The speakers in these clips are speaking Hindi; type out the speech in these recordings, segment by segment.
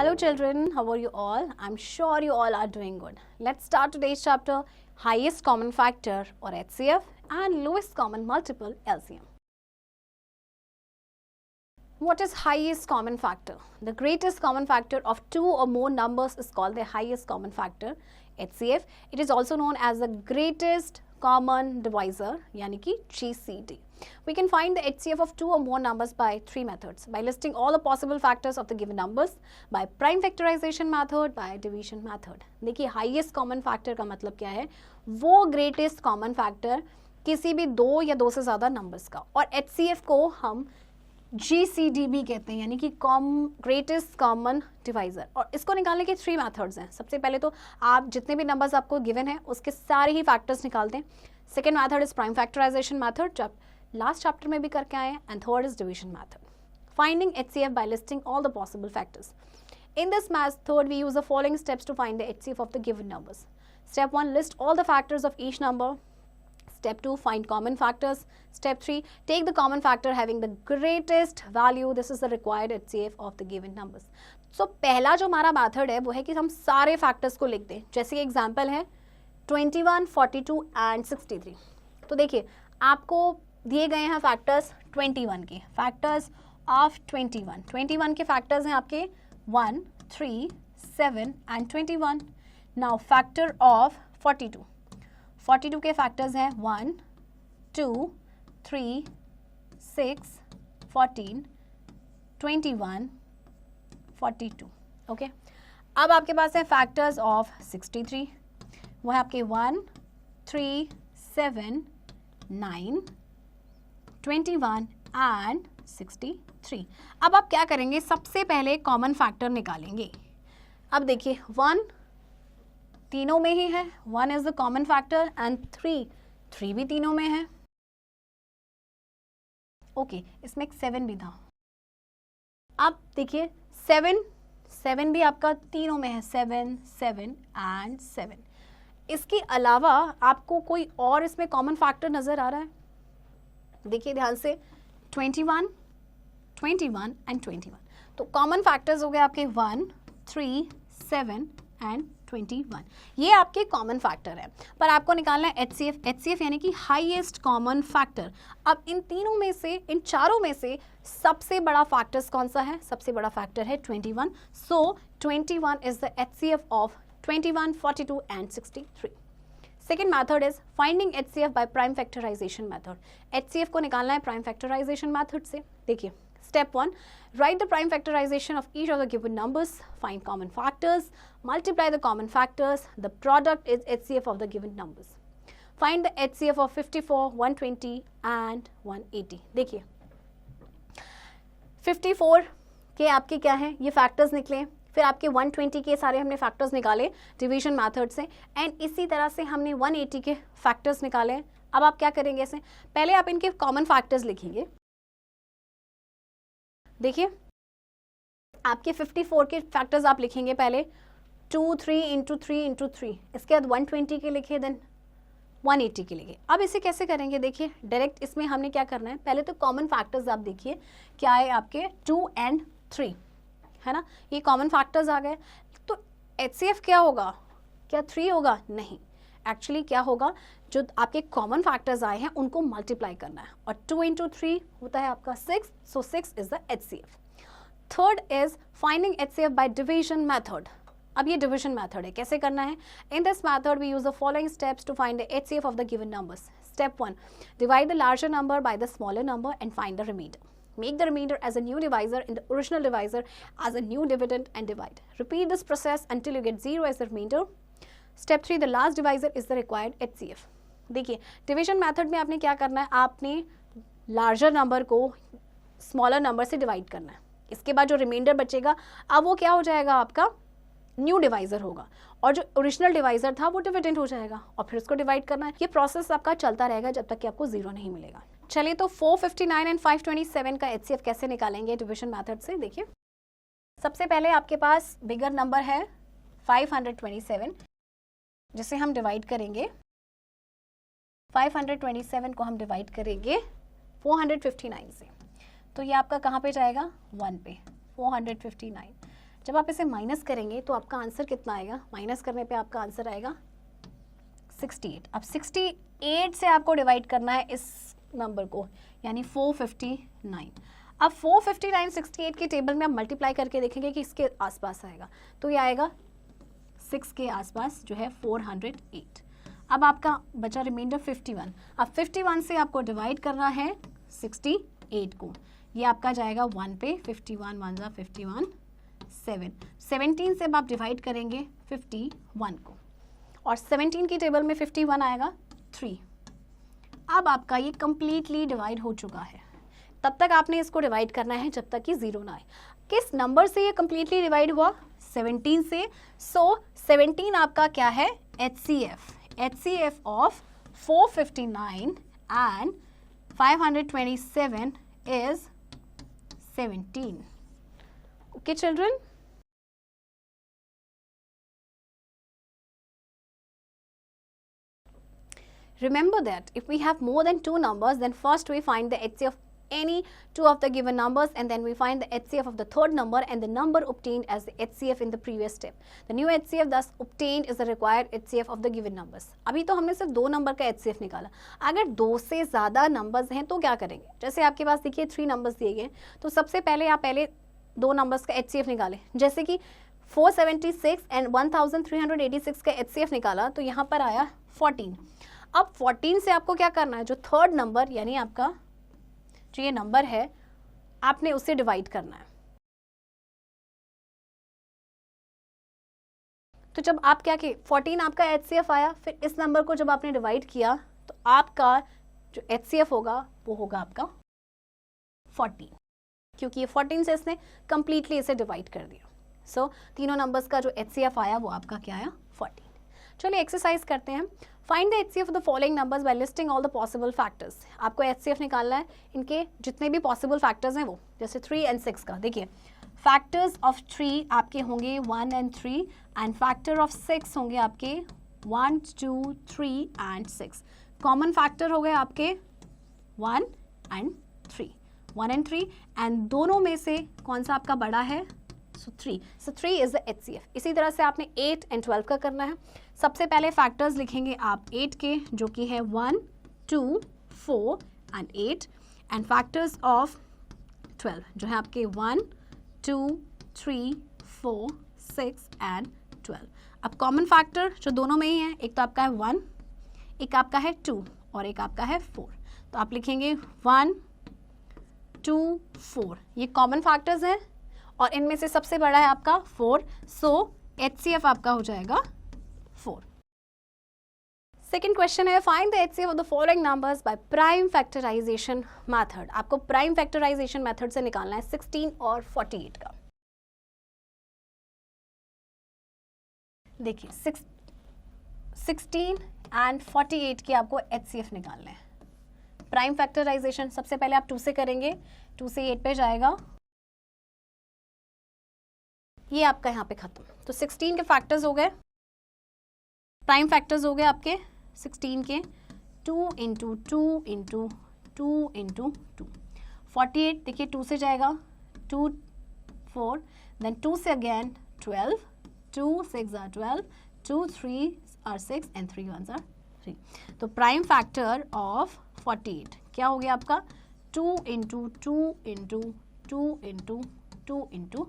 Hello children, how are you all? I'm sure you all are doing good. Let's start today's chapter, highest common factor or HCF and lowest common multiple LCM. What is highest common factor? The greatest common factor of two or more numbers is called the highest common factor, HCF. It is also known as the greatest common divisor, yani ki GCD. We can find the HCF of two or more numbers by three methods: by listing all the possible factors of the given numbers, by prime factorization method, by division method. देखिए highest common factor का मतलब क्या है? वो greatest common factor किसी भी दो या दो से ज़्यादा numbers का, और HCF को हम GCD भी कहते हैं, यानी कि ग्रेटेस्ट कॉमन डिवाइजर। और इसको निकालने के थ्री मेथड्स हैं। सबसे पहले तो आप जितने भी नंबर्स आपको गिवन है उसके सारे ही फैक्टर्स निकालते हैं। Second method is prime factorization method, जब लास्ट चैप्टर में भी करके आए हैं। And third is division method, finding HCF by listing all the possible factors. In this method, we use the following steps to find the HCF of the given numbers. Step 1, list all the factors of each number. Step 2, find common factors. Step 3, take the common factor having the greatest value. This is the required HCF of the given numbers. So पहला जो हमारा मेथड है वो है कि हम सारे फैक्टर्स को लिख दें। जैसे एग्जांपल है 21, 42 एंड 63। तो देखिए आपको दिए गए हैं फैक्टर्स 21 के, फैक्टर्स ऑफ 21 के फैक्टर्स हैं आपके 1, 3, 7 एंड 21। नाउ फैक्टर ऑफ 42 के फैक्टर्स हैं 1, 2, 3, 6, 14, 21, 42। ओके, अब आपके पास है फैक्टर्स ऑफ 63, वो है आपके 1, 3, 7, 9, 21 एंड 63। अब आप क्या करेंगे, सबसे पहले कॉमन फैक्टर निकालेंगे। अब देखिए 1 तीनों में ही है, 1 is the common factor and 3 भी तीनों में है। ओके, इसमें एक 7 भी था। अब देखिए 7 भी आपका तीनों में है, 7, 7 एंड 7। इसके अलावा आपको कोई और इसमें कॉमन फैक्टर नजर आ रहा है? देखिए ध्यान से, 21 एंड 21। तो कॉमन फैक्टर्स हो गए आपके 1, 3, 7 एंड 21। ये आपके कॉमन फैक्टर है, पर आपको निकालना है HCF यानी कि हाईएस्ट कॉमन फैक्टर। अब इन तीनों में से, इन चारों में से सबसे बड़ा फैक्टर्स कौन सा है? सबसे बड़ा फैक्टर है 21। So 21 is the HCF of 21, 42 and 63। Second method is finding HCF by prime factorization method. HCF को निकालना है प्राइम फैक्टराइजेशन मैथड से। देखिए Step 1, write the prime factorization of each of the given numbers, find common factors, multiply the common factors, the product is HCF of the given numbers. Find the HCF of 54, 120 and 180. देखिए 54 के आपके क्या हैं, ये फैक्टर्स निकले, फिर आपके 120 के सारे हमने फैक्टर्स निकाले डिवीजन मेथड से, एंड इसी तरह से हमने 180 के फैक्टर्स निकाले। अब आप क्या करेंगे, इसे पहले आप इनके कॉमन फैक्टर्स लिखेंगे। देखिए आपके 54 के फैक्टर्स आप लिखेंगे पहले 2, 3 इंटू 3 इंटू 3, इसके बाद 120 के लिखे, देन 180 के लिखे। अब इसे कैसे करेंगे, देखिए डायरेक्ट इसमें हमने क्या करना है, पहले तो कॉमन फैक्टर्स आप देखिए क्या है आपके 2 एंड 3 है ना, ये कॉमन फैक्टर्स आ गए। तो HCF क्या होगा, क्या 3 होगा? नहीं, एक्चुअली क्या होगा, जो आपके कॉमन फैक्टर्स आए हैं उनको मल्टीप्लाई करना है, और 2 इंटू 3 होता है आपका 6, so 6 is the HCF। Third is finding HCF by division method. अब ये डिवीजन मेथड है, कैसे करना है? In this method we use the following steps to find the HCF of the given numbers. Step 1, divide the larger number by the smaller number and find the remainder. Make the remainder as a new divisor in the original divisor as a new dividend and divide. Repeat this process until you get 0 as the remainder. Step 3, the last divisor is the required HCF. देखिए डिवीजन मेथड में आपने क्या करना है, आपने लार्जर नंबर को स्मॉलर नंबर से डिवाइड करना है। इसके बाद जो रिमाइंडर बचेगा अब वो क्या हो जाएगा, आपका न्यू डिवाइजर होगा, और जो ओरिजिनल डिवाइजर था वो डिविडेंड हो जाएगा, और फिर उसको डिवाइड करना है। ये प्रोसेस आपका चलता रहेगा जब तक कि आपको 0 नहीं मिलेगा। चलिए तो 459 एंड 527 का HCF कैसे निकालेंगे डिवीजन मेथड से। देखिए सबसे पहले आपके पास बिगर नंबर है 527, जिसे हम डिवाइड करेंगे, 527 को हम डिवाइड करेंगे 459 से, तो ये आपका कहाँ पे जाएगा, 1 पे, 459। जब आप इसे माइनस करेंगे तो आपका आंसर कितना आएगा, माइनस करने पे आपका आंसर आएगा 68। अब 68 से आपको डिवाइड करना है इस नंबर को, यानी 459। अब 459 68 के टेबल में आप मल्टीप्लाई करके देखेंगे कि इसके आसपास आएगा, तो ये आएगा 6 के आसपास जो है 408। अब आपका बचा रिमाइंडर 51। अब 51 से आपको डिवाइड करना है 68 को, ये आपका जाएगा 1 पे, 51 1 जा 51 7। 17 से अब आप डिवाइड करेंगे 51 को, और 17 की टेबल में 51 आएगा 3। अब आपका ये कंप्लीटली डिवाइड हो चुका है। तब तक आपने इसको डिवाइड करना है जब तक कि 0 ना आए। किस नंबर से ये कंप्लीटली डिवाइड हुआ, 17 से। सो 17 आपका क्या है, HCF of 459 and 527 is 17. Okay, children? Remember that if we have more than two numbers, then first we find the HCF of any two of the given numbers, and then we find the HCF of the third number and the number obtained as the HCF in the previous step. The new HCF thus obtained is the required HCF of the given numbers. अभी तो हमने सिर्फ 2 नंबर का HCF निकाला। अगर 2 से ज़्यादा नंबर्स हैं तो क्या करेंगे, जैसे आपके पास देखिए 3 नंबर्स दिए गए, तो सबसे पहले आप 2 नंबर्स का HCF निकालें। जैसे कि 476 एंड 1386 का HCF निकाला, तो यहाँ पर आया 14। अब 14 से आपको क्या करना है, जो थर्ड नंबर यानी आपका जो ये नंबर है, आपने उसे डिवाइड करना है। तो जब आप क्या कि 14 आपका HCF आया, फिर इस नंबर को जब आपने डिवाइड किया तो आपका जो HCF होगा वो होगा आपका 14, क्योंकि ये 14 से इसने कंप्लीटली इसे डिवाइड कर दिया। सो तीनों नंबर्स का जो HCF आया वो आपका क्या आया, 14। चलिए एक्सरसाइज करते हैं। Find the HCF of the following numbers bye listing all the possible factors. आपको HCF निकालना है इनके जितने भी पॉसिबल फैक्टर्स हैं वो, जैसे 3 and 6 का। देखिए फैक्टर्स ऑफ 3 आपके होंगे 1 and 3, एंड फैक्टर ऑफ 6 होंगे आपके 1 2 3 and 6। कॉमन फैक्टर हो गए आपके 1 and 3, एंड दोनों में से कौन सा आपका बड़ा है, सो 3 इज द HCF। इसी तरह से आपने 8 and 12 का करना है। सबसे पहले फैक्टर्स लिखेंगे आप 8 के, जो कि है 1 2 4 and 8, एंड फैक्टर्स ऑफ 12 जो है आपके 1 2 3 4 6 and 12। अब कॉमन फैक्टर जो दोनों में ही है, एक तो आपका है 1, एक आपका है 2 और एक आपका है 4, तो आप लिखेंगे 1 2 4, ये कॉमन फैक्टर्स हैं और इनमें से सबसे बड़ा है आपका 4, सो HCF आपका हो जाएगा 4। सेकेंड क्वेश्चन है, find the HCF of the following numbers by prime factorization method. आपको प्राइम फैक्टराइजेशन मेथड से निकालना है 16 और 48 का। देखिए 16 एंड 48 के आपको HCF निकालना है। प्राइम फैक्टराइजेशन सबसे पहले आप 2 से करेंगे, 2 से 8 पे जाएगा, ये आपका यहाँ पे खत्म। तो 16 के फैक्टर्स हो गए, प्राइम फैक्टर्स हो गए आपके 16 के 2 इंटू 2 इंटू 2 इंटू 2। 48 देखिए 2 से जाएगा 2 4, देन 2 से again 12, 2 6 are 12, 2 3 are 6 and 3 1s are 3। तो प्राइम फैक्टर ऑफ 48 क्या हो गया आपका, 2 इंटू 2 इंटू 2 इंटू 2 इंटू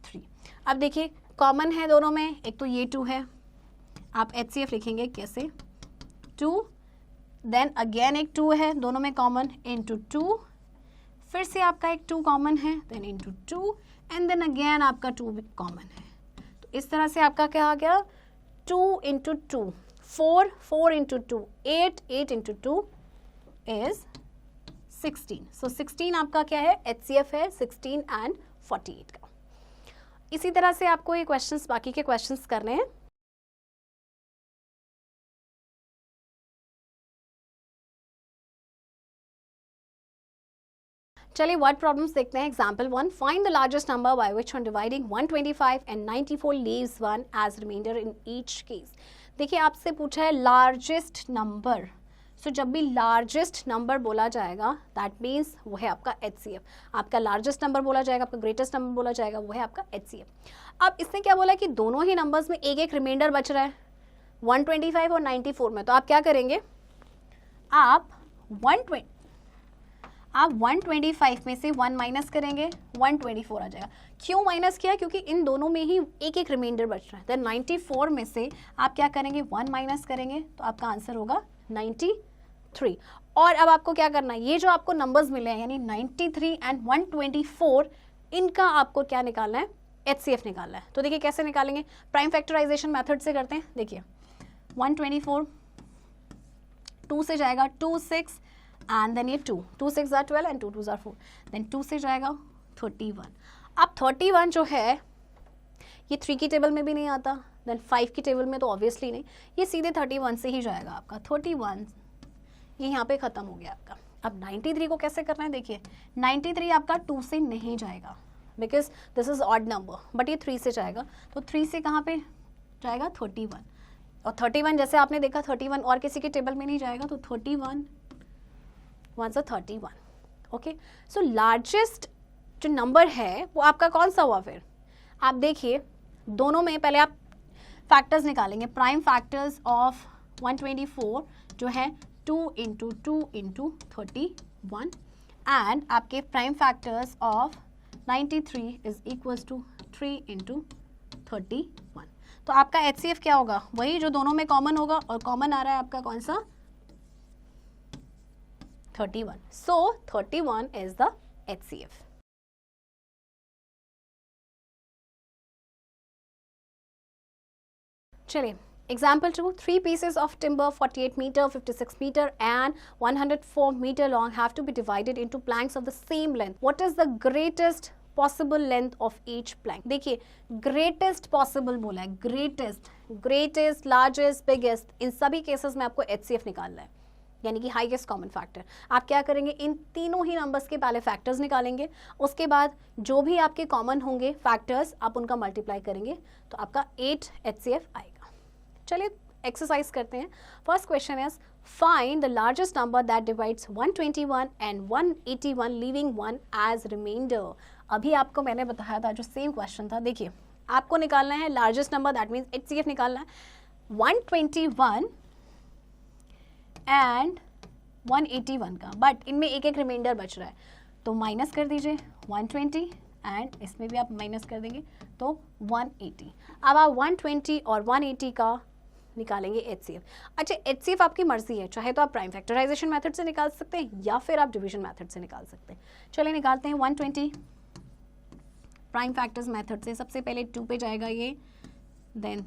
3। अब देखिए कॉमन है दोनों में, एक तो ये 2 है, आप HCF लिखेंगे कैसे, 2 देन अगेन एक 2 है दोनों में कॉमन, इंटू 2, फिर से आपका एक 2 कॉमन है, then into 2 and then again आपका 2 भी कॉमन है। तो इस तरह से आपका क्या आ गया, 2 इंटू 2 4, 4 इंटू 2 8, 8 इंटू 2 इज 16। सो 16 आपका क्या है, HCF है 16 एंड 48 का। इसी तरह से आपको ये क्वेश्चंस, बाकी के क्वेश्चंस करने हैं। चलिए वर्ड प्रॉब्लम्स देखते हैं। Example 1, find the largest number by which on dividing 125 and 94 leaves 1 as remainder in each case. देखिए आपसे पूछा है लार्जेस्ट नंबर, सो जब भी लार्जेस्ट नंबर बोला जाएगा दैट मीन्स वो है आपका HCF। आपका लार्जेस्ट नंबर बोला जाएगा, आपका ग्रेटेस्ट नंबर बोला जाएगा, वो है आपका HCF। अब इसने क्या बोला कि दोनों ही नंबर्स में एक एक रिमाइंडर बच रहा है 125 और 94 में, तो आप क्या करेंगे, आप 125 में से 1 माइनस करेंगे, 124 आ जाएगा। क्यों माइनस किया, क्योंकि इन दोनों में ही एक एक रिमाइंडर बच रहा है। देन 94 में से आप क्या करेंगे, 1 माइनस करेंगे, तो आपका आंसर होगा 93। और अब आपको क्या करना है, ये जो आपको नंबर्स मिले हैं यानी 93 एंड 124, इनका आपको क्या निकालना है, HCF निकालना है। तो देखिए कैसे निकालेंगे, प्राइम फैक्टराइजेशन मेथड से करते हैं। देखिए 124 2 से जाएगा 2 6 एंड देन ये 2 6 are 12 एंड 2 2 are 4, देन 2 से जाएगा 31। अब 31 जो है ये 3 की टेबल में भी नहीं आता, देन 5 की टेबल में तो ऑब्वियसली नहीं, ये सीधे 31 से ही जाएगा आपका 31, ये यहाँ पे ख़त्म हो गया आपका। अब 93 को कैसे करना है, देखिए 93 आपका 2 से नहीं जाएगा because this is odd number, but ये 3 से जाएगा, तो 3 से कहाँ पे जाएगा 31, और 31 जैसे आपने देखा 31 और किसी के टेबल में नहीं जाएगा, तो 31 1 31। ओके, सो लार्जेस्ट जो नंबर है वो आपका कौन सा हुआ, फिर आप देखिए दोनों में पहले आप फैक्टर्स निकालेंगे, प्राइम फैक्टर्स ऑफ 124 जो है 2 इंटू 2 इंटू 31 एंड आपके prime factors of 93 is equals to 3 into 31। तो आपका HCF क्या होगा, वही जो दोनों में कॉमन होगा, और कॉमन आ रहा है आपका कौन सा, 31। सो 31 इज द HCF। चलिए example 2, 3 pieces of timber 48 meter, 56 meter and 104 meter long have to be divided into planks of the same length. What is the greatest possible length of each plank? देखिए greatest possible बोला है, greatest, largest, biggest, इन सभी केसेस में आपको HCF निकालना है, यानी कि हाईएस्ट कॉमन फैक्टर। आप क्या करेंगे, इन तीनों ही नंबर्स के पहले फैक्टर्स निकालेंगे, उसके बाद जो भी आपके कॉमन होंगे फैक्टर्स आप उनका मल्टीप्लाई करेंगे, तो आपका 8 HCF आएगा। चलिए एक्सरसाइज करते हैं। First question is find the largest number that divides 121 and 181 leaving 1 as remainder. अभी आपको मैंने बताया था जो सेम क्वेश्चन था, देखिए आपको निकालना है largest number, that means HCF निकालना है 121 एंड 181 का, बट इनमें एक एक रिमाइंडर बच रहा है, तो माइनस कर दीजिए 120 एंड इसमें भी आप माइनस कर देंगे तो 180। अब आप 120 और 180 का निकालेंगे HCF। अच्छा HCF आपकी मर्जी है, चाहे तो आप प्राइम फैक्टराइजेशन मेथड से निकाल सकते हैं या फिर आप डिवीजन मेथड से निकाल सकते हैं। चलिए निकालते हैं 120 प्राइम फैक्टर्स मेथड से। सबसे पहले 2 पे जाएगा ये, देन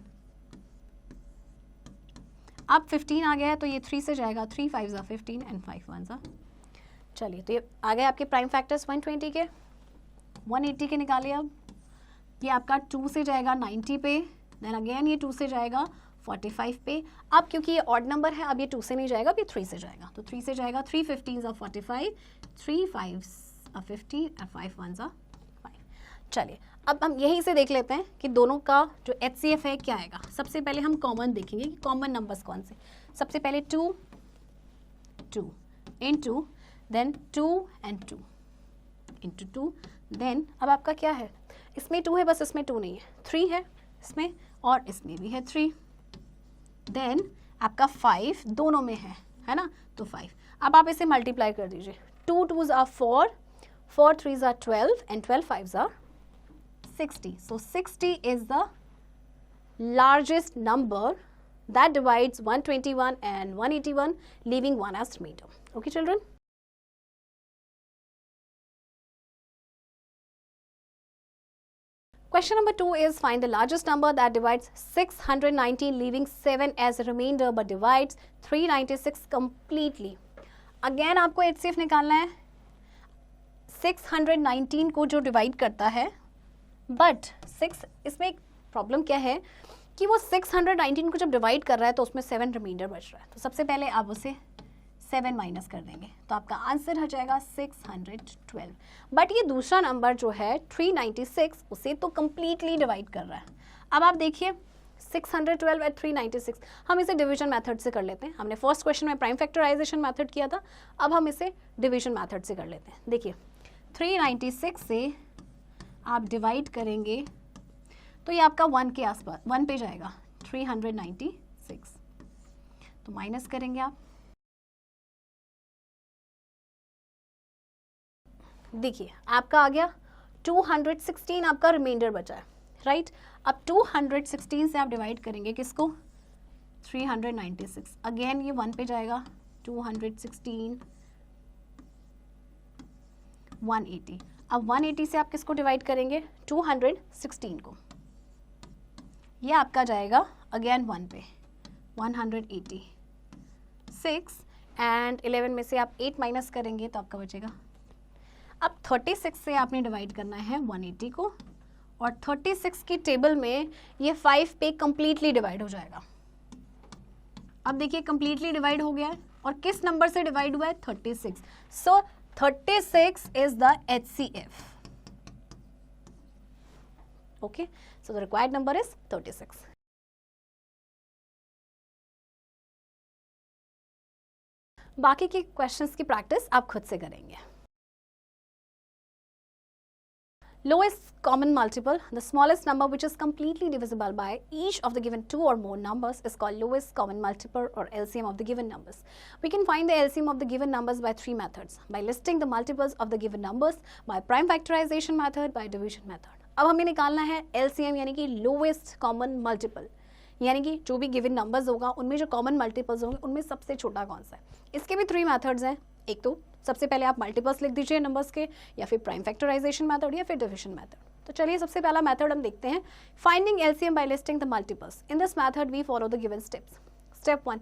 अब 15 आ गया है तो ये 3 से जाएगा, 3 5 ज़ा 15 एंड 5 1 ज़ा। चलिए तो ये आ गए आपके प्राइम फैक्टर्स 120 के। 180 के निकालिए, अब ये आपका 2 से जाएगा 90 पे, देन अगेन ये 2 से जाएगा 45 पे। अब क्योंकि ये ऑड नंबर है अब ये 2 से नहीं जाएगा, अब ये 3 से जाएगा, तो 3 से जाएगा 3 15 ज़ा 45, 3 5 ज़ा 15 एंड 5 1 ज़ा 5। चलिए अब हम यहीं से देख लेते हैं कि दोनों का जो HCF है क्या आएगा। सबसे पहले हम कॉमन देखेंगे कि कॉमन नंबर्स कौन से। सबसे पहले 2 2 into, then 2 and 2 into 2, then अब आपका क्या है, इसमें 2 है बस इसमें 2 नहीं है, 3 है इसमें और इसमें भी है 3, देन आपका 5 दोनों में है ना, तो 5। अब आप इसे मल्टीप्लाई कर दीजिए, 2 2s are 4, 4 3s are 12 and 12 5s are 60. So 60 is the largest number that divides 121 and 181, leaving 1 as remainder. Okay children? Question number 2 is find the largest number that divides 619 leaving 7 as a remainder but divides 396 completely. Again आपको HCF निकालना है 619 को जो डिवाइड करता है, बट 6 इसमें एक प्रॉब्लम क्या है कि वो 619 को जब डिवाइड कर रहा है तो उसमें 7 रिमाइंडर बच रहा है, तो सबसे पहले आप उसे 7 माइनस कर देंगे तो आपका आंसर हो जाएगा 612। बट ये दूसरा नंबर जो है 396 उसे तो कम्प्लीटली डिवाइड कर रहा है। अब आप देखिए 612 एट 396। हम इसे डिवीजन मेथड से कर लेते हैं। हमने फर्स्ट क्वेश्चन में प्राइम फैक्टराइजेशन मेथड किया था, अब हम इसे डिवीजन मेथड से कर लेते हैं। देखिए 396 से आप डिवाइड करेंगे तो ये आपका 1 के आसपास 1 पे जाएगा 396, तो माइनस करेंगे आप। देखिए आपका आ गया 216, आपका रिमाइंडर बचा है, राइट। अब 216 से आप डिवाइड करेंगे किसको, 396, अगेन ये 1 पे जाएगा 216, 180। अब 180 से आप किसको डिवाइड करेंगे, 216 को, ये आपका जाएगा अगेन 1 पे 180, 6 एंड 11 में से आप 8 माइनस करेंगे तो आपका बचेगा। अब 36 से आपने डिवाइड करना है 180 को, और 36 की टेबल में ये 5 पे कंप्लीटली डिवाइड हो जाएगा। अब देखिए कंप्लीटली डिवाइड हो गया है, और किस नंबर से डिवाइड हुआ है, 36। सो 36 is the HCF। Okay, so the required number is 36। बाकी के क्वेश्चंस की प्रैक्टिस आप खुद से करेंगे। Lowest common multiple, the smallest number which is completely divisible by each of the given two or more numbers is called lowest common multiple or LCM of the given numbers. We can find the LCM of the given numbers by three methods: by listing the multiples of the given numbers, by prime factorization method, by division method. अब हमें निकालना है LCM यानी कि lowest common multiple, यानी कि जो भी गिवन नंबर्स होगा उनमें जो कॉमन मल्टीपल्स होंगे उनमें सबसे छोटा कौन सा है। इसके भी 3 मेथड्स हैं। एक तो सबसे पहले आप मल्टीपल्स लिख दीजिए नंबर्स के, या फिर प्राइम फैक्टराइजेशन मेथड, या फिर डिविजन मेथड। तो चलिए सबसे पहला मेथड हम देखते हैं, finding LCM by listing the multiples. In this method we follow the given steps. Step 1,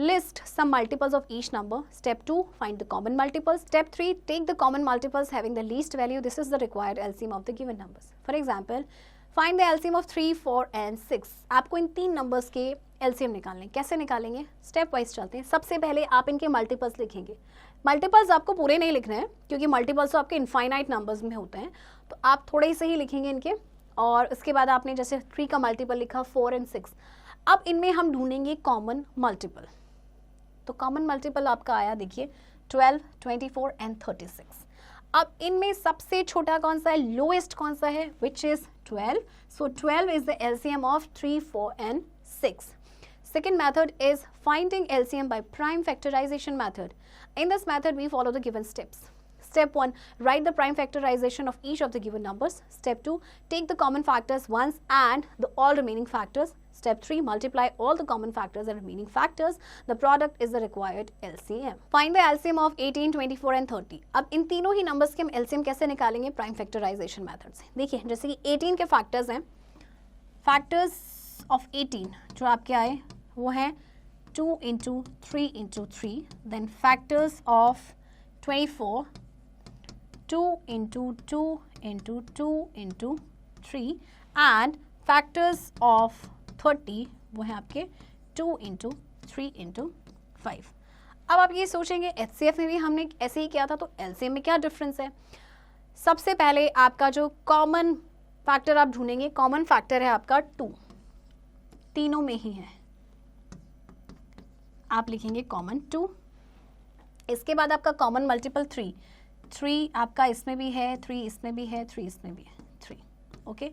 list some multiples of each number. Step 2, find the common multiples. Step 3, take the common multiples having the least value. This is the required LCM of the given numbers. For example, find the LCM of 3, 4 and 6. आपको इन 3 नंबर्स के LCM निकालने, कैसे निकालेंगे, स्टेप वाइज चलते हैं। सबसे पहले आप इनके मल्टीपल्स लिखेंगे। मल्टीपल्स आपको पूरे नहीं लिखने हैं क्योंकि मल्टीपल्स तो आपके इनफाइनाइट नंबर्स में होते हैं, तो आप थोड़े से ही लिखेंगे इनके। और उसके बाद आपने जैसे 3 का मल्टीपल लिखा, 4 एंड 6। अब इनमें हम ढूंढेंगे कॉमन मल्टीपल। तो कॉमन मल्टीपल आपका आया, देखिए 12, 24 एंड 36। अब इनमें सबसे छोटा कौन सा है, लोएस्ट कौन सा है, which is 12। So 12 is the LCM of 3, 4 and 6. Second method is finding LCM by prime factorization method. In this method, we follow the given steps. Step 1, write the prime factorization of each of the given numbers. Step 2, take the common factors once and the all remaining factors. Step 3, multiply all the common factors and remaining factors. The product is the required LCM. Find the LCM of 18, 24 and 30. अब इन तीनों ही नंबर्स के हम LCM कैसे निकालेंगे, प्राइम फैक्टराइजेशन मेथड से। देखिए जैसे कि 18 के फैक्टर्स हैं, फैक्टर्स ऑफ 18 जो आपके आए वो हैं 2 into 3 into 3. Then factors of 24, 2 into 2 into 2 into 3. And factors of 30 वो हैं आपके 2 into 3 into 5. अब आप ये सोचेंगे HCF में भी हमने ऐसे ही किया था, तो LCM में क्या डिफरेंस है। सबसे पहले आपका जो कॉमन फैक्टर आप ढूंढेंगे, कॉमन फैक्टर है आपका 2, तीनों में ही है, आप लिखेंगे कॉमन 2। इसके बाद आपका कॉमन मल्टीपल 3, 3 आपका इसमें भी है, 3 इसमें भी है, 3 इसमें भी है, 3। ओके,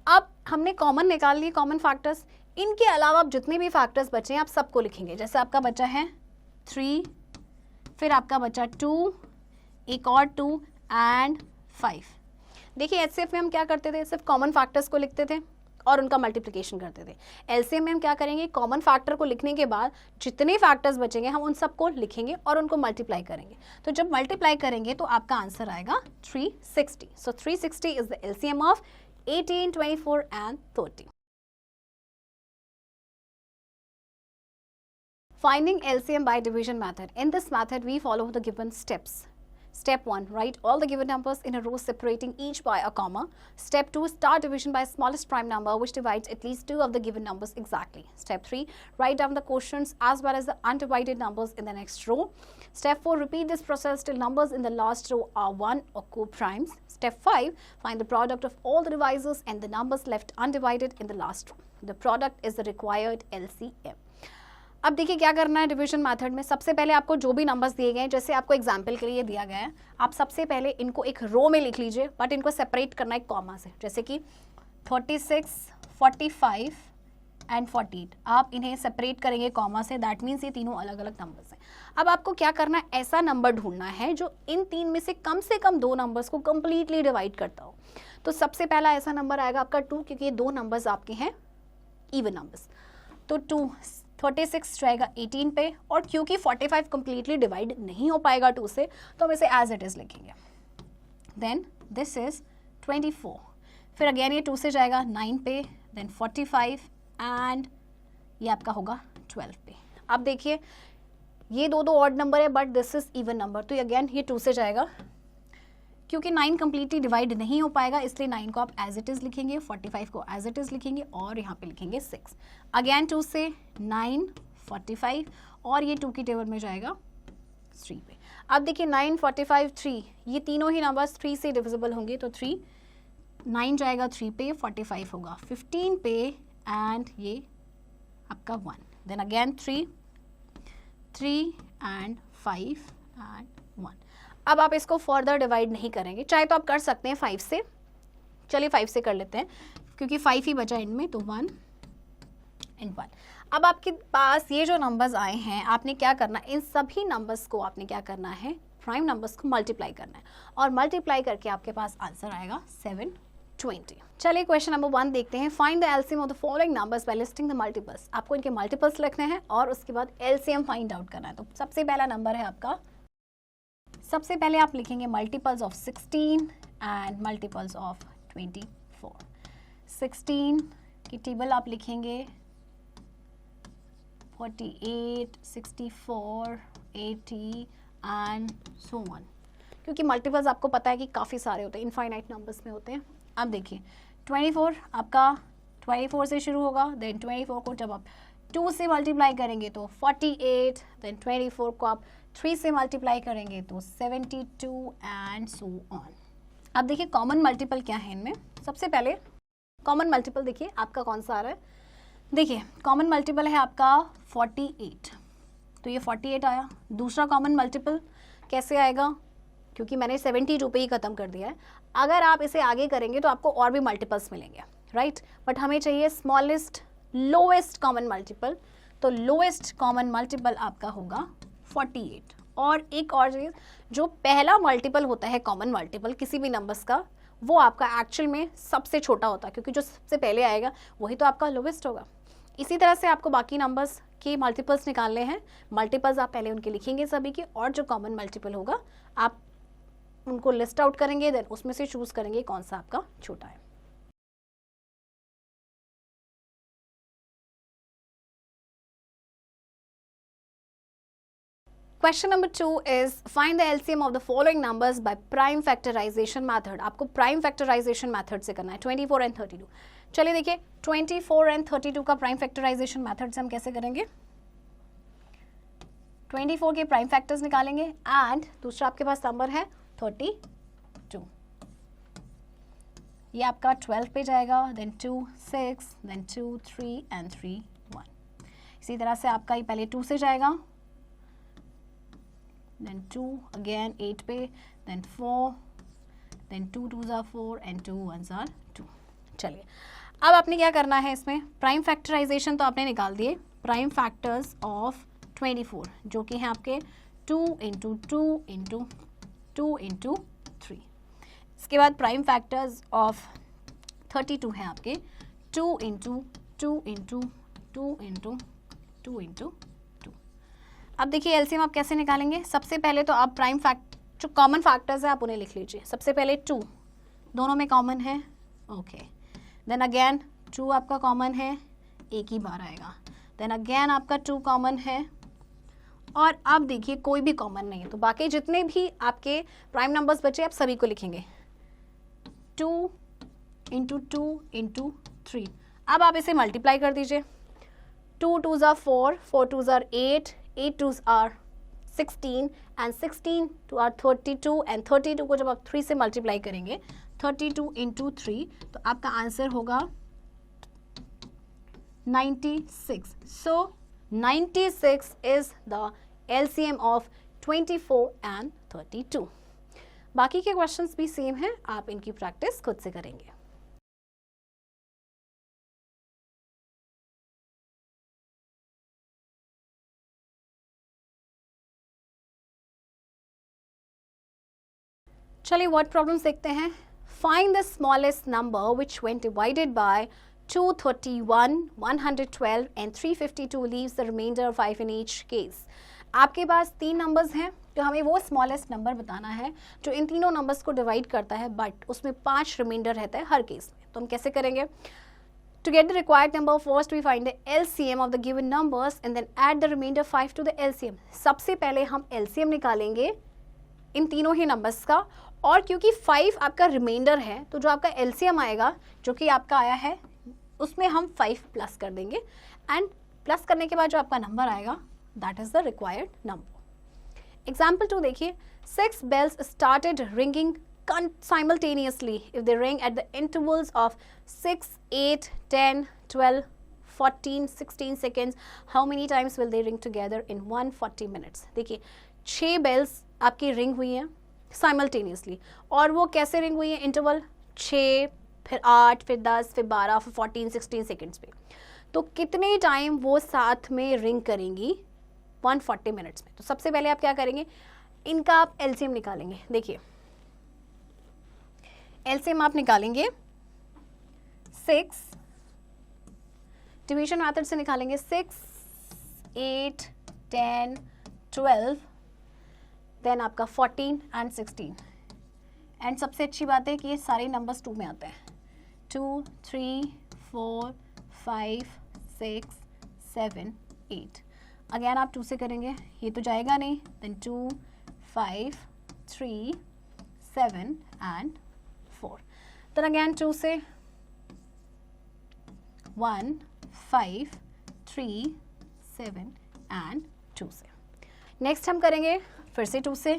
अब हमने कॉमन निकाल लिए कॉमन फैक्टर्स। इनके अलावा आप जितने भी फैक्टर्स बचे हैं आप सबको लिखेंगे। जैसे आपका बचा है 3, फिर आपका बचा 2, एक और 2 एंड 5। देखिए HCF में हम क्या करते थे, सिर्फ कॉमन फैक्टर्स को लिखते थे और उनका मल्टीप्लिकेशन करते थे। LCM में हम क्या करेंगे, कॉमन फैक्टर को लिखने के बाद जितने फैक्टर्स बचेंगे हम उन सबको लिखेंगे और उनको मल्टीप्लाई करेंगे। तो जब मल्टीप्लाई करेंगे तो आपका आंसर आएगा 360। सो 360 is the LCM of 18, 24 and 30. Finding LCM by division method. In this method we follow the given steps. Step 1, write all the given numbers in a row separating each by a comma. Step 2, start division by smallest prime number which divides at least 2 of the given numbers exactly. Step 3, write down the quotients as well as the undivided numbers in the next row. Step 4, repeat this process till numbers in the last row are 1 or co-primes. Step 5, find the product of all the divisors and the numbers left undivided in the last row. The product is the required LCM. अब देखिए क्या करना है डिवीजन मेथड में. सबसे पहले आपको जो भी नंबर्स दिए गए हैं, जैसे आपको एग्जांपल के लिए दिया गया है, आप सबसे पहले इनको एक रो में लिख लीजिए, बट इनको सेपरेट करना है कॉमा से. जैसे कि 36, 45 एंड 48, आप इन्हें सेपरेट करेंगे कॉमा से. दैट मीन्स ये तीनों अलग अलग नंबर्स हैं. अब आपको क्या करना है, ऐसा नंबर ढूंढना है जो इन तीन में से कम 2 नंबर्स को कंप्लीटली डिवाइड करता हो. तो सबसे पहला ऐसा नंबर आएगा आपका 2, क्योंकि ये 2 नंबर्स आपके हैं इवन नंबर्स. तो 2, 36 जाएगा 18 पे, और क्योंकि 45 कंप्लीटली डिवाइड नहीं हो पाएगा 2 से, तो हम इसे एज इट इज लिखेंगे. Then this is 24. फिर अगेन ये 2 से जाएगा 9 पे, देन 45 एंड ये आपका होगा 12 पे. अब देखिए ये दो ऑड नंबर है, but this is even number, तो अगेन ये 2 से जाएगा. क्योंकि 9 कंप्लीटली डिवाइड नहीं हो पाएगा, इसलिए 9 को आप एज इट इज़ लिखेंगे, 45 को एज इट इज़ लिखेंगे, और यहाँ पे लिखेंगे 6. अगेन 2 से 9, 45, और ये 2 की टेबल में जाएगा 3 पे. अब देखिए 9, 45, 3, ये तीनों ही नंबर्स 3 से डिविजिबल होंगे. तो 3, 9 जाएगा 3 पे, 45 होगा 15 पे, एंड ये आपका 1. Then again 3 and 5 and 1. अब आप इसको फर्दर डिवाइड नहीं करेंगे, चाहे तो आप कर सकते हैं 5 से. चलिए 5 से कर लेते हैं, क्योंकि 5 ही बचा इनमें, तो 1 एंड 1. अब आपके पास ये जो नंबर्स आए हैं, आपने क्या करना है, इन सभी नंबर्स को आपने क्या करना है, प्राइम नंबर्स को मल्टीप्लाई करना है, और मल्टीप्लाई करके आपके पास आंसर आएगा 720. चलिए क्वेश्चन नंबर 1 देखते हैं. Find the LCM of the following numbers bye listing the multiples. आपको इनके मल्टीपल्स लिखने हैं और उसके बाद एलसीएम फाइंड आउट करना है. तो सबसे पहला नंबर है आपका, सबसे पहले आप लिखेंगे multiples of 16 and multiples of 24. 16 की टेबल आप लिखेंगे 48, 64, 80 एंड सो ऑन. क्योंकि मल्टीपल्स आपको पता है कि काफ़ी सारे होते हैं, इनफाइनाइट नंबर्स में होते हैं. अब देखिए 24 आपका 24 से शुरू होगा, देन 24 को जब आप 2 से मल्टीप्लाई करेंगे तो 48, देन 24 को आप 3 से मल्टीप्लाई करेंगे तो 72 एंड सो ऑन. अब देखिए कॉमन मल्टीपल क्या है इनमें. सबसे पहले कॉमन मल्टीपल देखिए आपका कौन सा आ रहा है. देखिए कॉमन मल्टीपल है आपका 48, तो ये 48 आया. दूसरा कॉमन मल्टीपल कैसे आएगा, क्योंकि मैंने 72 पे ही ख़त्म कर दिया है. अगर आप इसे आगे करेंगे तो आपको और भी मल्टीपल्स मिलेंगे, राइट. बट हमें चाहिए स्मॉलेस्ट लोएस्ट कॉमन मल्टीपल, तो लोएस्ट कॉमन मल्टीपल आपका होगा 48. और एक और चीज़, जो पहला मल्टीपल होता है कॉमन मल्टीपल किसी भी नंबर्स का, वो आपका एक्चुअल में सबसे छोटा होता है, क्योंकि जो सबसे पहले आएगा वही तो आपका लोएस्ट होगा. इसी तरह से आपको बाकी नंबर्स के मल्टीपल्स निकालने हैं. मल्टीपल्स आप पहले उनके लिखेंगे सभी के, और जो कॉमन मल्टीपल होगा आप उनको लिस्ट आउट करेंगे, देन उसमें से चूज करेंगे कौन सा आपका छोटा है. Question number 2 is find the LCM of the following numbers by prime factorization method. आपको prime factorization method से करना है 24 and 32. चलिए देखिए 24 and 32 का prime factorization method से हम कैसे करेंगे. 24 के prime factors निकालेंगे and दूसरा आपके पास नंबर है 32. ये आपका 12 पे जाएगा, then 2, 6, then 2, 3 and 3, 1. इसी तरह से आपका ये पहले 2 से जाएगा, then 2 again 8 पे, then 4, then 2 2s are 4 and 2 1s are 2. चलिए अब आपने क्या करना है, इसमें प्राइम फैक्टराइजेशन तो आपने निकाल दिए. प्राइम फैक्टर्स ऑफ 24 जो कि हैं आपके 2 इंटू 2 इंटू 2 इंटू 3. इसके बाद प्राइम फैक्टर्स ऑफ 32 हैं आपके 2 इंटू 2 इंटू 2 इंटू 2 इंटू. अब देखिए एलसीएम आप कैसे निकालेंगे. सबसे पहले तो आप प्राइम फैक्ट जो कॉमन फैक्टर्स है आप उन्हें लिख लीजिए. सबसे पहले 2 दोनों में कॉमन है, ओके. देन अगेन 2 आपका कॉमन है, एक ही बार आएगा. देन अगेन आपका 2 कॉमन है, और अब देखिए कोई भी कॉमन नहीं है, तो बाकी जितने भी आपके प्राइम नंबर्स बचे आप सभी को लिखेंगे 2 इंटू 2 इंटू 3। अब आप इसे मल्टीप्लाई कर दीजिए, 2 2s are 4, 4 2s are 8, 8 2s are 16 and 16 2 are 32 and 32 को जब आप 3 से मल्टीप्लाई करेंगे 32 इंटू 3 तो आपका आंसर होगा 96. So 96 is the LCM of 24 and 32. बाकी के क्वेश्चंस भी सेम हैं, आप इनकी प्रैक्टिस खुद से करेंगे। चलिए वर्ड प्रॉब्लम्स देखते हैं। Find the smallest number which when divided by 231, 112 and 352 leaves the remainder 5 in each case. आपके पास 3 नंबर्स हैं तो हमें वो स्मॉलेस्ट नंबर बताना है जो इन तीनों नंबर्स को डिवाइड करता है बट उसमें 5 रिमाइंडर रहता है हर केस में। तो हम कैसे करेंगे? To get the required number, first we find the LCM of the given numbers and then add the remainder 5 to the LCM. सबसे पहले हम LCM निकालेंगे इन तीनों ही नंबर्स का, और क्योंकि 5 आपका रिमाइंडर है तो जो आपका LCM आएगा जो कि आपका आया है उसमें हम 5 प्लस कर देंगे एंड प्लस करने के बाद जो आपका नंबर आएगा that is the required number. Example 2 देखिए, 6 bells started ringing simultaneously if they ring at the intervals of 6, 8, 10, 12, 14, 16 seconds, how many times will they ring together in 140 minutes? देखिए 6 bells आपकी रिंग हुई हैं साइमल्टेनियसली, और वो कैसे रिंग हुई है? इंटरवल 6, फिर 8, फिर 10, फिर 12, फिर 14, 16 सेकेंड्स पे। तो कितने टाइम वो साथ में रिंग करेंगी? 140 मिनट्स में। तो सबसे पहले आप क्या करेंगे, इनका आप LCM निकालेंगे। देखिए LCM आप निकालेंगे 6, डिवीजन मेथड से निकालेंगे 6, 8, 10, 12, देन आपका 14 एंड 16। एंड सबसे अच्छी बात है कि ये सारे नंबर्स 2 में आते हैं, 2, 3, 4, 5, 6, 7, 8। अगेन आप 2 से करेंगे, ये तो जाएगा नहीं, देन 2, 5, 3, 7 एंड 4। देन अगेन 2 से 1, 5, 3, 7 एंड 2 से। नेक्स्ट हम करेंगे फिर से 2 से,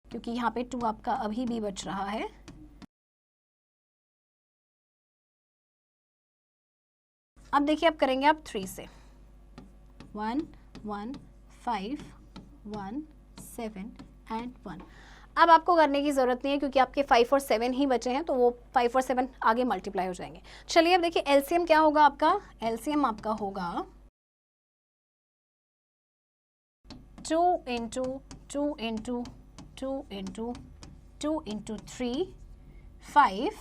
क्योंकि यहाँ पे 2 आपका अभी भी बच रहा है। अब देखिए अब करेंगे आप 3 से, 1, 1, 5, 1, 7 एंड 1। अब आपको करने की ज़रूरत नहीं है क्योंकि आपके 5 और 7 ही बचे हैं, तो वो 5 और 7 आगे मल्टीप्लाई हो जाएंगे। चलिए अब देखिए LCM क्या होगा आपका? LCM आपका होगा 2 into 2 into 2 into 2 into 3, 5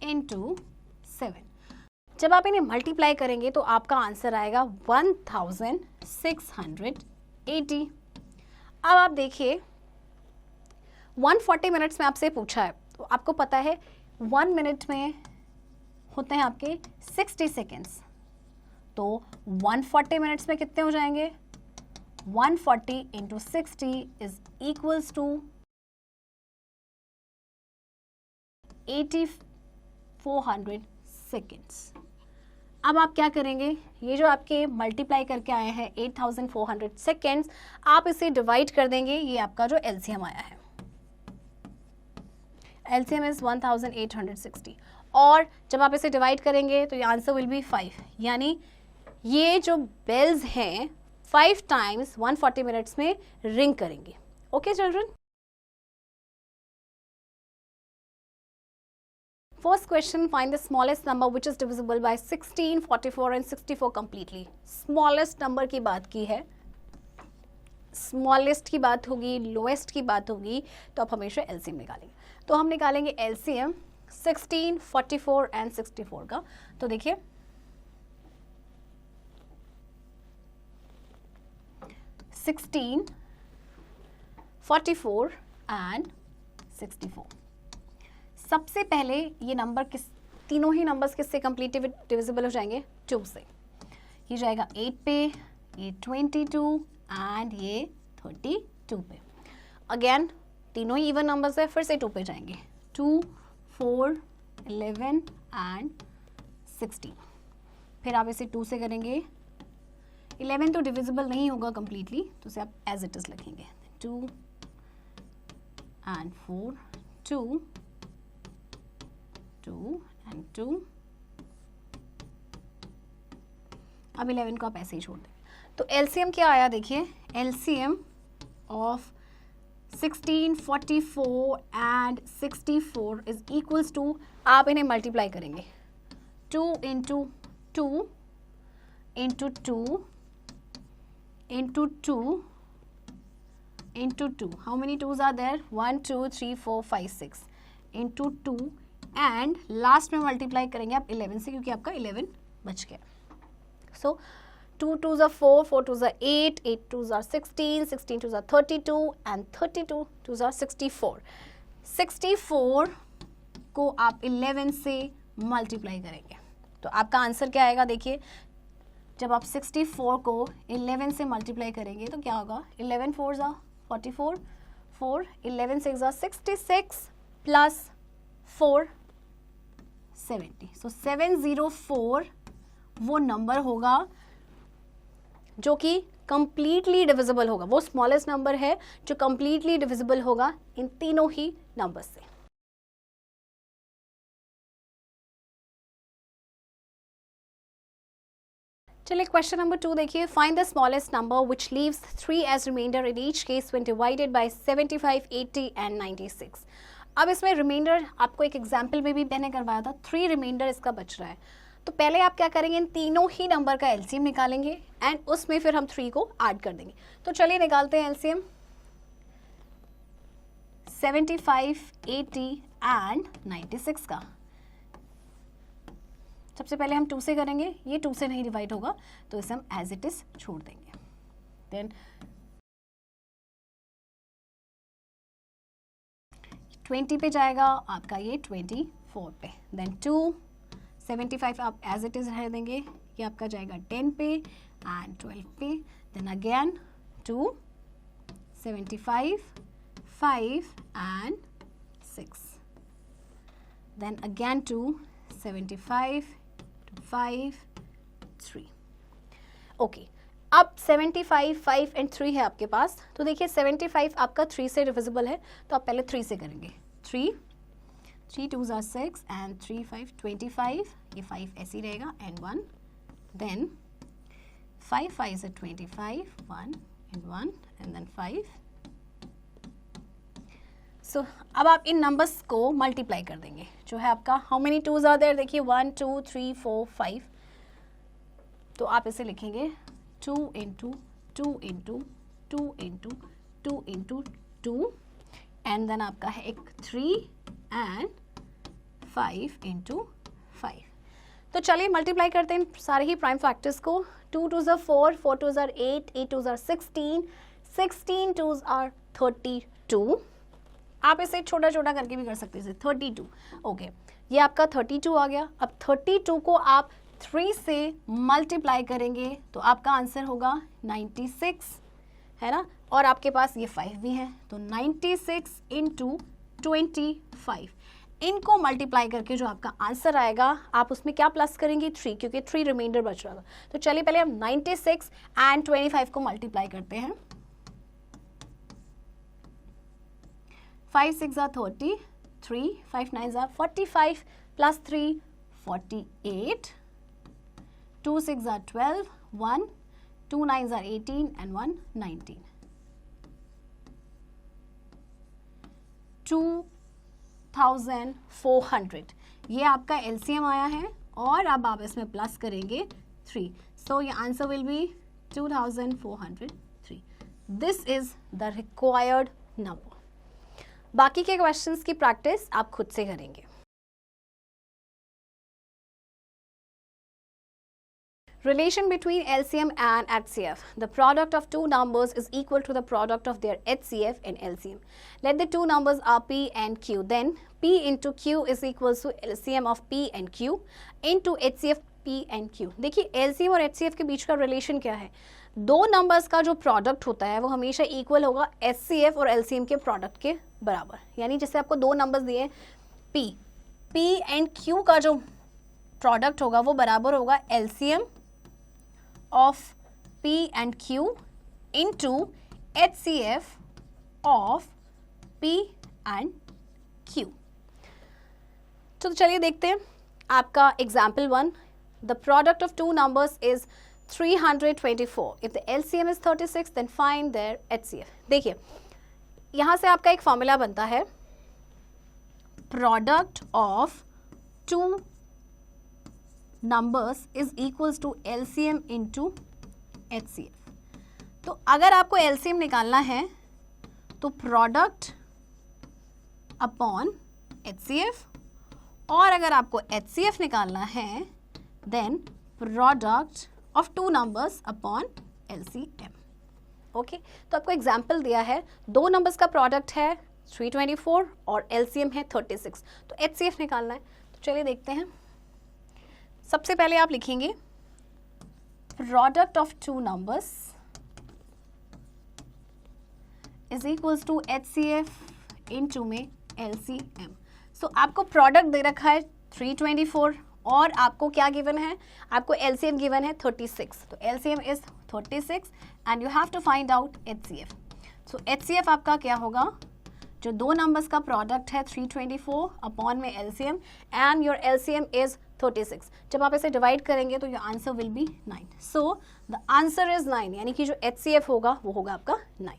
into 7। जब आप इन्हें मल्टीप्लाई करेंगे तो आपका आंसर आएगा 1680। अब आप देखिए 140 मिनट्स में आपसे पूछा है, तो आपको पता है 1 मिनट में होते हैं आपके 60 सेकेंड्स, तो 140 मिनट्स में कितने हो जाएंगे? 140 into 60 is equals to 8400 seconds. अब आप क्या करेंगे, ये जो आपके मल्टीप्लाई करके आए हैं 8400 सेकेंड्स, आप इसे डिवाइड कर देंगे, ये आपका जो LCM आया है, LCM इज 1860। और जब आप इसे डिवाइड करेंगे तो ये आंसर विल बी 5, यानी ये जो बेल्स हैं 5 टाइम्स 140 मिनट्स में रिंग करेंगे। Okay children, first question, find the smallest number which is divisible by 16, 44 and 64 completely. Smallest number की बात की है, स्मॉलेस्ट की बात होगी, लोएस्ट की बात होगी, तो आप हमेशा LCM निकालेंगे। तो हम निकालेंगे LCM 16, 44 एंड 64 का। तो देखिए 16, 44 एंड 64। सबसे पहले ये नंबर तीनों ही नंबर्स किससे कंप्लीटली डिविजिबल हो जाएंगे? 2 से। ये जाएगा 8 पे, ये 22 एंड ये 32 पे। अगेन तीनों ही इवन नंबर्स है, फिर से 2 पे जाएंगे, 2, 4, 11 एंड 16। फिर आप इसे 2 से करेंगे, 11 तो डिविजिबल नहीं होगा कंप्लीटली, तो उसे आप एज इट इज लिखेंगे, 2 एंड 4, 2, 2 एंड 2। अब 11 को आप ऐसे ही छोड़ दें। तो एलसीएम क्या आया देखिए, LCM of 16, 44 and 64 is equals to, आप इन्हें मल्टीप्लाई करेंगे, 2 into 2 into 2 into 2 into 2, how many twos are there, 1, 2, 3, 4, 5, 6 into 2 and last में मल्टीप्लाई करेंगे आप 11 से, क्योंकि आपका 11 बच गया। सो 2 2s are 4, 4 2s are 8, 8 2s are 16, 16 2s are 32 and 32 2s are 64। 64 को आप 11 से मल्टीप्लाई करेंगे तो आपका आंसर क्या आएगा देखिए, जब आप 64 को 11 से मल्टीप्लाई करेंगे तो क्या होगा, 11 4s are 44, 4, 11 6s are 66 plus 4 70। सो 704 वो नंबर होगा जो कि कंप्लीटली डिविजिबल होगा, वो स्मॉलेस्ट नंबर है जो कंप्लीटली डिविजिबल होगा इन तीनों ही नंबर से। चलिए क्वेश्चन नंबर 2 देखिए, find the smallest number which leaves 3 as remainder in each case when divided by 75, 80 and 96। अब इसमें रिमाइंडर आपको एक एग्जाम्पल में भी मैंने करवाया था, 3 रिमाइंडर इसका बच रहा है। तो पहले आप क्या करेंगे, इन तीनों ही नंबर का एलसीएम निकालेंगे एंड उसमें फिर हम 3 को ऐड कर देंगे। तो चलिए निकालते हैं एलसीएम, 75, 80 एंड 96 का। सबसे पहले हम 2 से करेंगे, ये 2 से नहीं डिवाइड होगा तो इसे हम एज इट इज छोड़ देंगे। देन 20 पे जाएगा आपका ये 24 पे, देन 2, 75 आप एज इट इज रह देंगे, ये आपका जाएगा 10 पे एंड 12 पे, then again 2, 75, 5 and 6, then again 2, 75, 5, 3। Okay, अब 75, 5 एंड 3 है आपके पास, तो देखिए 75 आपका 3 से डिविजिबल है तो आप पहले 3 से करेंगे, 3 2s are 6 and 3 5 25, ये 5 ऐसे ही रहेगा and 1, then 5 5s are 25, 1 and 1 and then 5। सो अब आप इन नंबर्स को मल्टीप्लाई कर देंगे, जो है आपका how many 2s are there, देखिए 1 2 3 4 5, तो आप इसे लिखेंगे 2 into 2 into 2 into 2 into 2 and then आपका है एक 3 एंड 5 इंटू 5। तो चलिए मल्टीप्लाई करते हैं सारे ही प्राइम फैक्टर्स को, 2 2s are 4, 4 2s are 8, 8 2s are 16, 16 2s are 32। आप इसे छोटा छोटा करके भी कर सकते हैं, 32। ओके, ये आपका 32 आ गया। अब 32 को आप 3 से मल्टीप्लाई करेंगे तो आपका आंसर होगा 96, है ना, और आपके पास ये 5 भी है, तो 96 इंटू 25, इनको मल्टीप्लाई करके जो आपका आंसर आएगा आप उसमें क्या प्लस करेंगे, 3, क्योंकि 3 रिमाइंडर बच रहा था। तो चलिए पहले हम 96 एंड 25 को मल्टीप्लाई करते हैं, 5 6 are 30, 3 5 9 are 45 plus 3 48, 2 6 are 12, 1 2 9 are 18 and 1 19, 2400 ये आपका एलसीएम आया है और अब आप इसमें प्लस करेंगे 3, सो ये answer will B 2403। This is the required number. बाकी के क्वेश्चंस की प्रैक्टिस आप खुद से करेंगे। Relation between LCM and HCF. The product of two numbers is equal to the product of their HCF and LCM. Let the two numbers are P and Q. Then P into Q is equals to LCM of P and Q into HCF P and Q. देखिए LCM और HCF के बीच का रिलेशन क्या है, दो नंबर्स का जो प्रोडक्ट होता है वो हमेशा इक्वल होगा HCF और LCM के प्रोडक्ट के बराबर। यानी जैसे आपको दो नंबर्स दिए P एंड Q का जो प्रोडक्ट होगा वो बराबर होगा LCM of P and Q into HCF of P and Q। तो चलिए देखते हैं आपका example 1। The product of two numbers is 324. If the LCM is 36, then find their HCF. देखिए यहाँ से आपका एक फॉर्मूला बनता है, product of two numbers is equals to LCM into HCF। तो अगर आपको LCM निकालना है तो प्रोडक्ट अपॉन HCF, और अगर आपको HCF निकालना है then product of two numbers upon LCM। Okay, तो आपको एग्जाम्पल दिया है, दो नंबर्स का प्रोडक्ट है 324 और LCM है 36, तो HCF निकालना है। तो चलिए देखते हैं। सबसे पहले आप लिखेंगे product of two numbers is equals to HCF into में LCM। सो आपको प्रोडक्ट दे रखा है 324 और आपको क्या गिवन है, आपको LCM गिवन है 36, तो LCM is 36 and you have to find out HCF। So HCF आपका क्या होगा, जो दो नंबर्स का प्रोडक्ट है 324 अपॉन में LCM and your LCM is 36। जब आप इसे डिवाइड करेंगे तो your answer will B 9। So the answer is 9, यानी कि जो HCF होगा वो होगा आपका 9।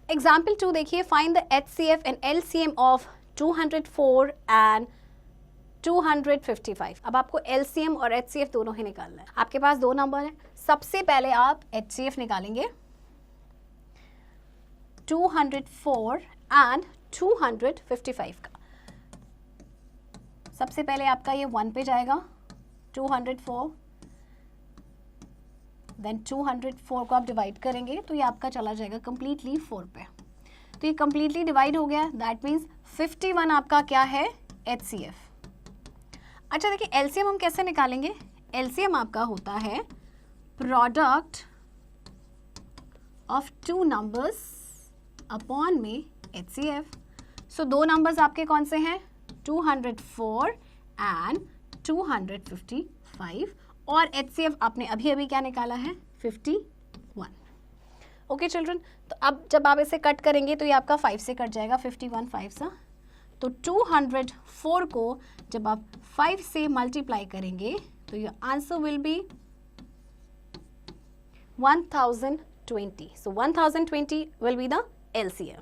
एग्जाम्पल 2 देखिए, find the HCF and LCM of 204 and 255। अब आपको LCM और HCF दोनों ही निकालना है। आपके पास दो नंबर है, सबसे पहले आप HCF निकालेंगे 204 एंड 255 का। सबसे पहले आपका ये 1 पे जाएगा, 204, देन 204 को आप डिवाइड करेंगे तो ये आपका चला जाएगा कंप्लीटली 4 पे, तो ये कंप्लीटली डिवाइड हो गया। दैट मीन्स 51 आपका क्या है, HCF। अच्छा देखिए LCM हम कैसे निकालेंगे, LCM आपका होता है product of two numbers upon में HCF। सो दो नंबर्स आपके कौन से हैं, 204 एंड 255, और HCF आपने अभी अभी क्या निकाला है, 51। ओके चिल्ड्रन, तो अब जब आप इसे कट करेंगे तो ये आपका 5 से कट जाएगा, 51 5 सा, तो 204 को जब आप 5 से मल्टीप्लाई करेंगे तो ये answer will be 1020। So 1020 will be the LCM।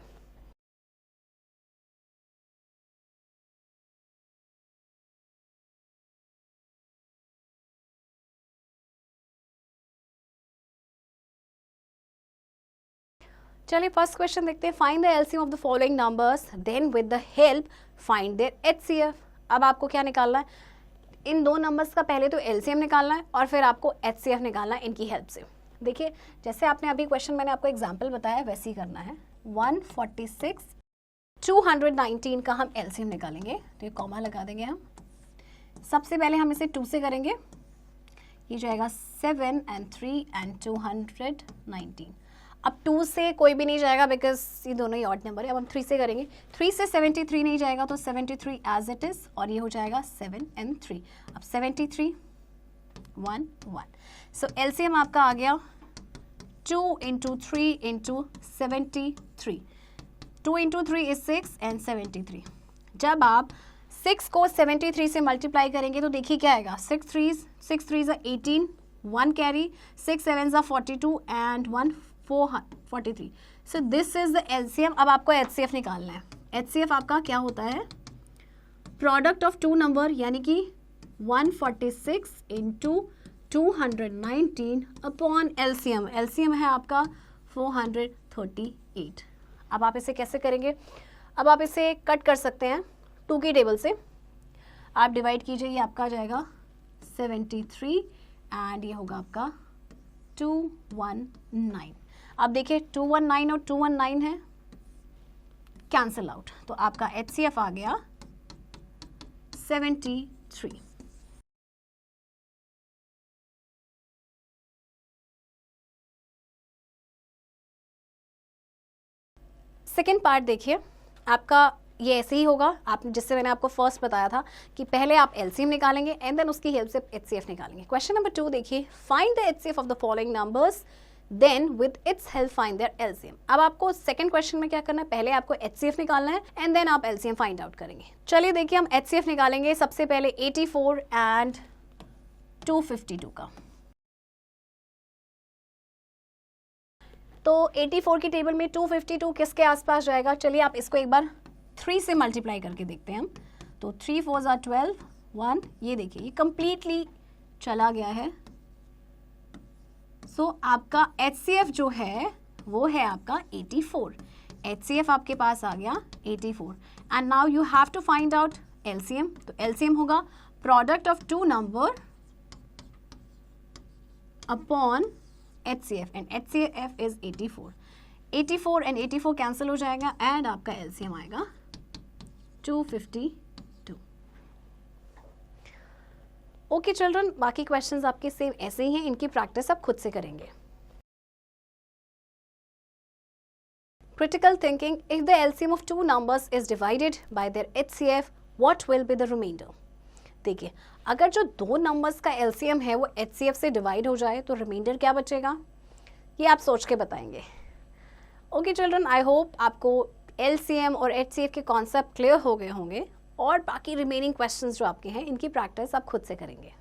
चलिए फर्स्ट क्वेश्चन देखते हैं, find the LCM of the following numbers then with the help find their HCF। अब आपको क्या निकालना है, इन दो नंबर्स का पहले तो LCM निकालना है और फिर आपको HCF निकालना है इनकी हेल्प से। देखिए जैसे आपने अभी क्वेश्चन मैंने आपको एग्जाम्पल बताया वैसे ही करना है। 146 219 का हम LCM निकालेंगे, तो ये कॉमा लगा देंगे हम। सबसे पहले हम इसे 2 से करेंगे, ये जाएगा 7 एंड 3 एंड 219। अब 2 से कोई भी नहीं जाएगा बिकॉज ये दोनों ही ऑड नंबर है। अब हम 3 से करेंगे, 3 से 73 नहीं जाएगा तो 73 एज इट इज़, और ये हो जाएगा 7 एंड 3। अब 73 1 1। सो LCM आपका आ गया 2 into 3 into 73। 2 into 3 is 6 and 73। जब आप 6 को 73 से मल्टीप्लाई करेंगे तो देखिए क्या आएगा, 6 3 18, 1 carry, 6 7 42 and 1 43। So this is the LCM। अब आपको HCF निकालना है। HCF आपका क्या होता है, प्रोडक्ट ऑफ टू नंबर, यानी कि 146 इंटू 219 अपॉन LCM। LCM है आपका 438। अब आप इसे कैसे करेंगे, अब आप इसे कट कर सकते हैं 2 की टेबल से। आप डिवाइड कीजिए, ये आपका आ जाएगा 73 एंड ये होगा आपका 219। अब देखिए 219 और 219 है, कैंसिल आउट, तो आपका HCF आ गया 73। सेकेंड पार्ट देखिए, आपका ये ऐसे ही होगा, आप जिससे मैंने आपको फर्स्ट बताया था कि पहले आप एलसीएम निकालेंगे एंड देन उसकी हेल्प से एचसीएफ निकालेंगे। क्वेश्चन नंबर 2 देखिए, find the HCF of the following numbers then with its help find their LCM. अब आपको सेकंड क्वेश्चन में क्या करना है, पहले आपको एचसीएफ निकालना है एंड देन आप एलसीएम फाइंड आउट करेंगे। चलिए देखिए, हम एचसीएफ निकालेंगे सबसे पहले 84 एंड 252 का। तो 84 की टेबल में 252 किसके आसपास जाएगा, चलिए आप इसको एक बार 3 से मल्टीप्लाई करके देखते हैं हम। तो 3 4 ज़ा 12, 1, ये देखिए ये कंप्लीटली चला गया है। सो आपका HCF जो है वो है आपका 84। HCF आपके पास आ गया 84 and now you have to find out LCM। तो LCM होगा product of two number upon HCF and HCF is 84। 84 and 84 cancel हो जाएगा एंड आपका LCM आएगा 252। ओके चिल्ड्रन, बाकी क्वेश्चंस आपके सेम ऐसे ही हैं, इनकी प्रैक्टिस आप खुद से करेंगे। Critical thinking, if the LCM of two numbers is divided by their HCF, what will be the remainder? देखिए, अगर जो दो नंबर्स का LCM है वो HCF से डिवाइड हो जाए तो रिमाइंडर क्या बचेगा, ये आप सोच के बताएंगे। ओके चिल्ड्रन, आई होप आपको LCM और HCF के कॉन्सेप्ट क्लियर हो गए होंगे और बाकी रिमेनिंग क्वेश्चंस जो आपके हैं इनकी प्रैक्टिस आप खुद से करेंगे।